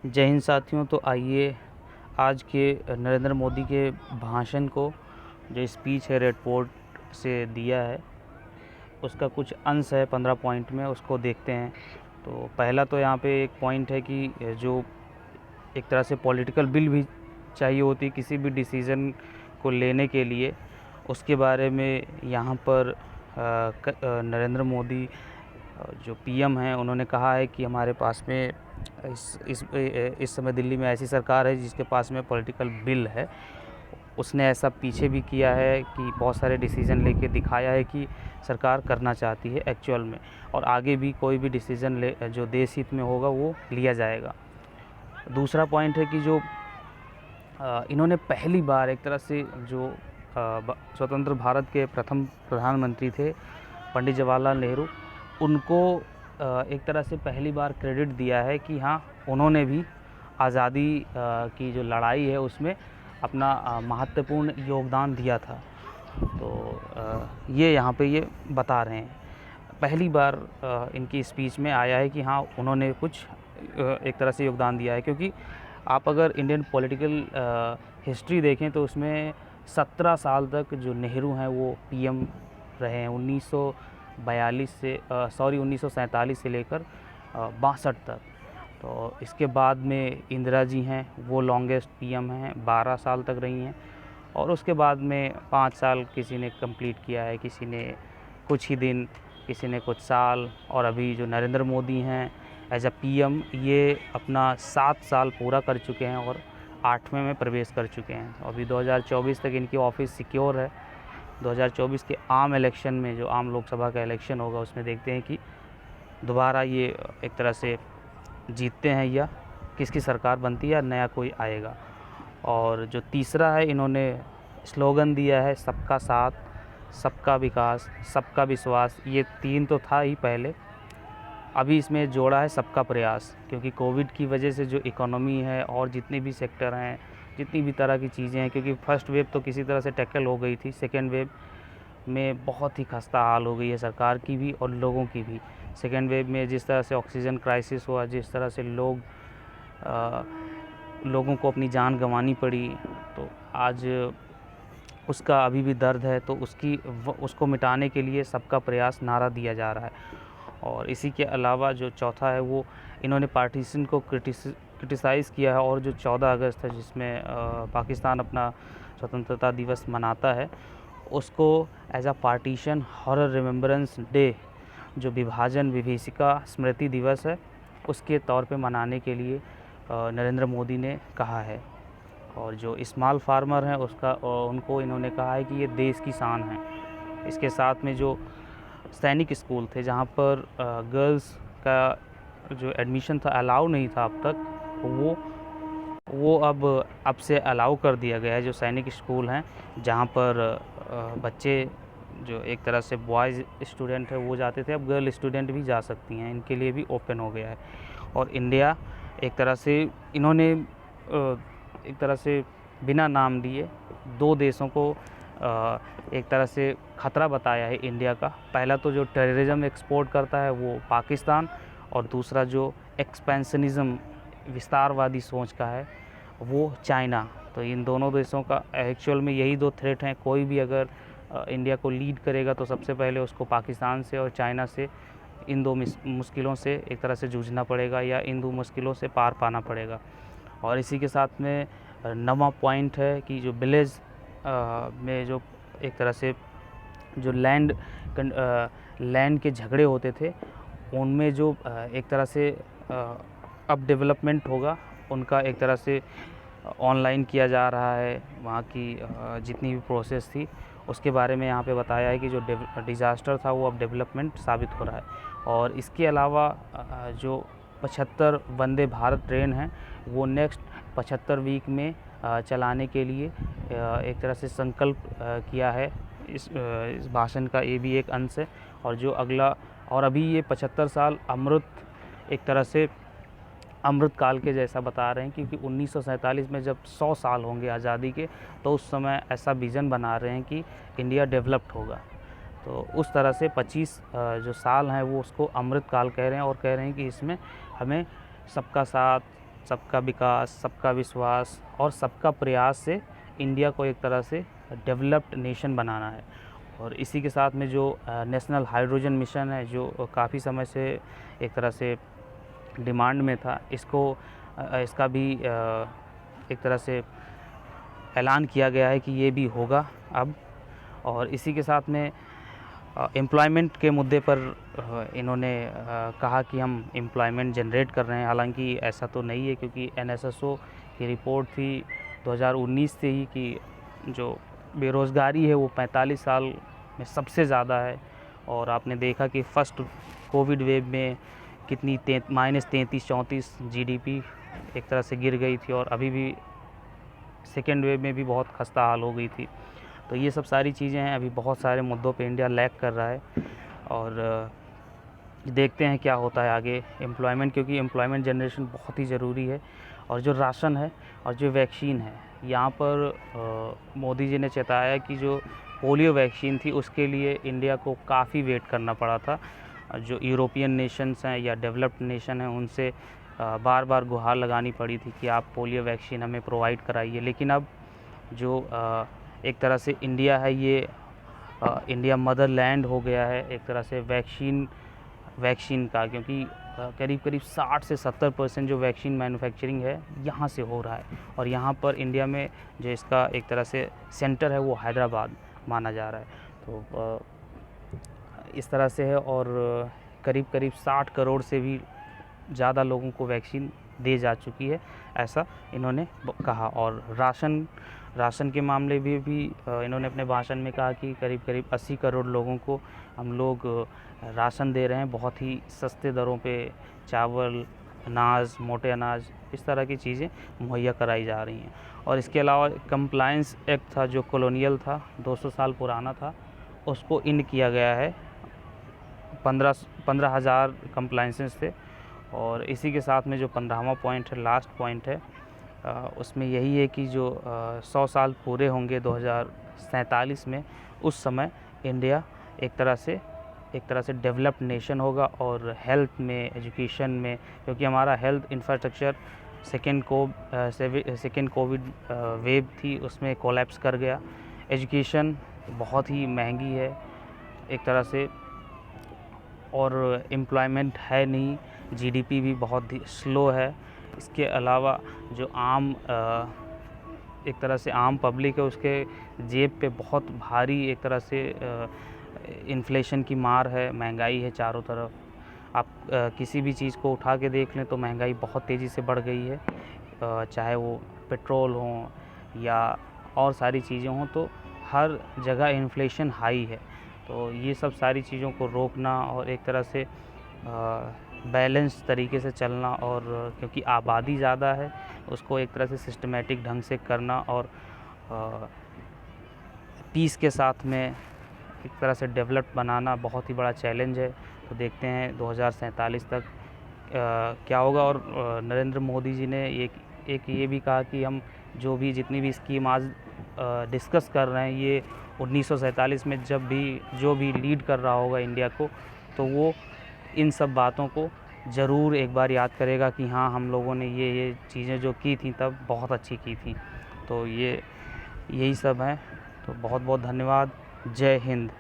जय हिंद साथियों। तो आइए आज के नरेंद्र मोदी के भाषण को, जो स्पीच है रेड फोर्ट से दिया है, उसका कुछ अंश है 15 पॉइंट में, उसको देखते हैं। तो पहला तो यहाँ पे एक पॉइंट है कि जो एक तरह से पॉलिटिकल बिल भी चाहिए होती है किसी भी डिसीज़न को लेने के लिए, उसके बारे में यहाँ पर नरेंद्र मोदी जो पीएम हैं उन्होंने कहा है कि हमारे पास में इस समय दिल्ली में ऐसी सरकार है जिसके पास में पॉलिटिकल बिल है। उसने ऐसा पीछे भी किया है कि बहुत सारे डिसीज़न लेके दिखाया है कि सरकार करना चाहती है एक्चुअल में, और आगे भी कोई भी डिसीज़न ले जो देश हित में होगा वो लिया जाएगा। दूसरा पॉइंट है कि जो इन्होंने पहली बार एक तरह से जो स्वतंत्र भारत के प्रथम प्रधानमंत्री थे पंडित जवाहरलाल नेहरू, उनको एक तरह से पहली बार क्रेडिट दिया है कि हाँ, उन्होंने भी आज़ादी की जो लड़ाई है उसमें अपना महत्वपूर्ण योगदान दिया था। तो ये यहाँ पे ये बता रहे हैं, पहली बार इनकी स्पीच में आया है कि हाँ, उन्होंने कुछ एक तरह से योगदान दिया है। क्योंकि आप अगर इंडियन पॉलिटिकल हिस्ट्री देखें तो उसमें 17 साल तक जो नेहरू हैं वो पीएम रहे हैं, 1947 से लेकर 62 तक। तो इसके बाद में इंदिरा जी हैं, वो लॉन्गेस्ट पीएम हैं, 12 साल तक रही हैं। और उसके बाद में 5 साल किसी ने कंप्लीट किया है, किसी ने कुछ ही दिन, किसी ने कुछ साल, और अभी जो नरेंद्र मोदी हैं एज अ पीएम, ये अपना 7 साल पूरा कर चुके हैं और 8वें में प्रवेश कर चुके हैं। अभी 2024 तक इनकी ऑफिस सिक्योर है। 2024 के आम इलेक्शन में, जो आम लोकसभा का इलेक्शन होगा, उसमें देखते हैं कि दोबारा ये एक तरह से जीतते हैं या किसकी सरकार बनती है या नया कोई आएगा। और जो तीसरा है, इन्होंने स्लोगन दिया है सबका साथ, सबका विकास, सबका विश्वास। ये 3 तो था ही पहले, अभी इसमें जोड़ा है सबका प्रयास। क्योंकि कोविड की वजह से जो इकोनॉमी है और जितने भी सेक्टर हैं, जितनी भी तरह की चीज़ें हैं, क्योंकि फर्स्ट वेव तो किसी तरह से टैकल हो गई थी, सेकेंड वेव में बहुत ही खस्ता हाल हो गई है सरकार की भी और लोगों की भी। सेकेंड वेव में जिस तरह से ऑक्सीजन क्राइसिस हुआ, जिस तरह से लोगों को अपनी जान गंवानी पड़ी, तो आज उसका अभी भी दर्द है। तो उसको मिटाने के लिए सबका प्रयास नारा दिया जा रहा है। और इसी के अलावा जो चौथा है, वो इन्होंने पार्टीशन को क्रिटिसाइज़ किया है। और जो 14 अगस्त है, जिसमें पाकिस्तान अपना स्वतंत्रता दिवस मनाता है, उसको as a partition horror remembrance day, जो विभाजन विभीषिका स्मृति दिवस है, उसके तौर पे मनाने के लिए नरेंद्र मोदी ने कहा है। और जो स्मॉल फार्मर हैं उनको इन्होंने कहा है कि ये देश की शान है। इसके साथ में जो सैनिक स्कूल थे, जहाँ पर गर्ल्स का जो एडमिशन था अलाउ नहीं था अब तक, वो अब से अलाउ कर दिया गया है। जो सैनिक स्कूल हैं, जहाँ पर बच्चे जो एक तरह से बॉयज़ स्टूडेंट है वो जाते थे, अब गर्ल स्टूडेंट भी जा सकती हैं, इनके लिए भी ओपन हो गया है। और इंडिया एक तरह से इन्होंने एक तरह से बिना नाम दिए 2 देशों को एक तरह से ख़तरा बताया है इंडिया का। पहला तो जो टेररिज्म एक्सपोर्ट करता है वो पाकिस्तान, और दूसरा जो एक्सपेंशनिज़म विस्तारवादी सोच का है वो चाइना। तो इन दोनों देशों का एक्चुअल में यही 2 थ्रेट हैं। कोई भी अगर इंडिया को लीड करेगा तो सबसे पहले उसको पाकिस्तान से और चाइना से, इन 2 मुश्किलों से एक तरह से जूझना पड़ेगा, या इन 2 मुश्किलों से पार पाना पड़ेगा। और इसी के साथ में 9वां पॉइंट है कि जो विलेज में जो एक तरह से जो लैंड के झगड़े होते थे, उनमें जो एक तरह से अब डेवलपमेंट होगा, उनका एक तरह से ऑनलाइन किया जा रहा है। वहाँ की जितनी भी प्रोसेस थी उसके बारे में यहाँ पे बताया है कि जो डिज़ास्टर था वो अब डेवलपमेंट साबित हो रहा है। और इसके अलावा जो 75 वंदे भारत ट्रेन हैं, वो नेक्स्ट 75 वीक में चलाने के लिए एक तरह से संकल्प किया है। इस भाषण का ये भी एक अंश है। और जो अगला, और अभी ये 75 साल एक तरह से अमृत काल के जैसा बता रहे हैं, क्योंकि 1947 में जब 100 साल होंगे आज़ादी के, तो उस समय ऐसा विज़न बना रहे हैं कि इंडिया डेवलप्ड होगा। तो उस तरह से 25 जो साल हैं वो उसको अमृत काल कह रहे हैं, और कह रहे हैं कि इसमें हमें सबका साथ, सबका विकास, सबका विश्वास और सबका प्रयास से इंडिया को एक तरह से डेवलप्ड नेशन बनाना है। और इसी के साथ में जो नेशनल हाइड्रोजन मिशन है, जो काफ़ी समय से एक तरह से डिमांड में था, इसका भी एक तरह से ऐलान किया गया है कि ये भी होगा अब। और इसी के साथ में एम्प्लॉयमेंट के मुद्दे पर इन्होंने कहा कि हम एम्प्लॉयमेंट जनरेट कर रहे हैं। हालांकि ऐसा तो नहीं है, क्योंकि NSSO की रिपोर्ट थी 2019 से ही कि जो बेरोज़गारी है वो 45 साल में सबसे ज़्यादा है। और आपने देखा कि फर्स्ट कोविड वेव में कितनी -33-34 GDP एक तरह से गिर गई थी, और अभी भी सेकेंड वेव में भी बहुत खस्ता हाल हो गई थी। तो ये सब सारी चीज़ें हैं। अभी बहुत सारे मुद्दों पे इंडिया लैग कर रहा है, और देखते हैं क्या होता है आगे एम्प्लॉयमेंट, क्योंकि एम्प्लॉयमेंट जनरेशन बहुत ही ज़रूरी है। और जो राशन है और जो वैक्सीन है, यहाँ पर मोदी जी ने चेताया कि जो पोलियो वैक्सीन थी उसके लिए इंडिया को काफ़ी वेट करना पड़ा था। जो यूरोपियन नेशंस हैं या डेवलप्ड नेशन हैं, उनसे बार बार गुहार लगानी पड़ी थी कि आप पोलियो वैक्सीन हमें प्रोवाइड कराइए। लेकिन अब जो एक तरह से इंडिया है, ये इंडिया मदरलैंड हो गया है एक तरह से वैक्सीन का, क्योंकि करीब करीब 60 से 70% जो वैक्सीन मैन्युफैक्चरिंग है यहाँ से हो रहा है। और यहाँ पर इंडिया में जो इसका एक तरह से सेंटर है वो हैदराबाद माना जा रहा है। तो इस तरह से है, और करीब करीब 60 करोड़ से भी ज़्यादा लोगों को वैक्सीन दी जा चुकी है, ऐसा इन्होंने कहा। और राशन के मामले में भी इन्होंने अपने भाषण में कहा कि करीब करीब 80 करोड़ लोगों को हम लोग राशन दे रहे हैं, बहुत ही सस्ते दरों पे चावल, अनाज, मोटे अनाज, इस तरह की चीज़ें मुहैया कराई जा रही हैं। और इसके अलावा कंप्लायंस एक्ट था जो कॉलोनियल था, 200 साल पुराना था, उसको इन किया गया है। 15,000 कंप्लायंसेस थे। और इसी के साथ में जो 15वां पॉइंट है, लास्ट पॉइंट है, उसमें यही है कि जो 100 साल पूरे होंगे 2047 में, उस समय इंडिया एक तरह से डेवलप्ड नेशन होगा। और हेल्थ में, एजुकेशन में, क्योंकि हमारा health infrastructure second Covid wave थी उसमें कोलैप्स कर गया। एजुकेशन बहुत ही महंगी है एक तरह से, और एम्प्लॉयमेंट है नहीं, GDP भी बहुत ही स्लो है। इसके अलावा जो एक तरह से आम पब्लिक है, उसके जेब पे बहुत भारी एक तरह से इन्फ्लेशन की मार है, महंगाई है चारों तरफ। आप किसी भी चीज़ को उठा के देख लें तो महंगाई बहुत तेज़ी से बढ़ गई है, चाहे वो पेट्रोल हो या और सारी चीज़ें हों, तो हर जगह इन्फ्लेशन हाई है। तो ये सब सारी चीज़ों को रोकना और एक तरह से बैलेंस तरीके से चलना, और क्योंकि आबादी ज़्यादा है उसको एक तरह से सिस्टमेटिक ढंग से करना, और पीस के साथ में एक तरह से डेवलप बनाना बहुत ही बड़ा चैलेंज है। तो देखते हैं 2047 तक क्या होगा। और नरेंद्र मोदी जी ने एक ये भी कहा कि हम जितनी भी स्कीम आज डिस्कस कर रहे हैं, ये 1947 में जो भी लीड कर रहा होगा इंडिया को, तो वो इन सब बातों को ज़रूर एक बार याद करेगा कि हाँ, हम लोगों ने ये चीज़ें जो की थी तब बहुत अच्छी की थी। तो यही सब है। तो बहुत बहुत धन्यवाद। जय हिंद।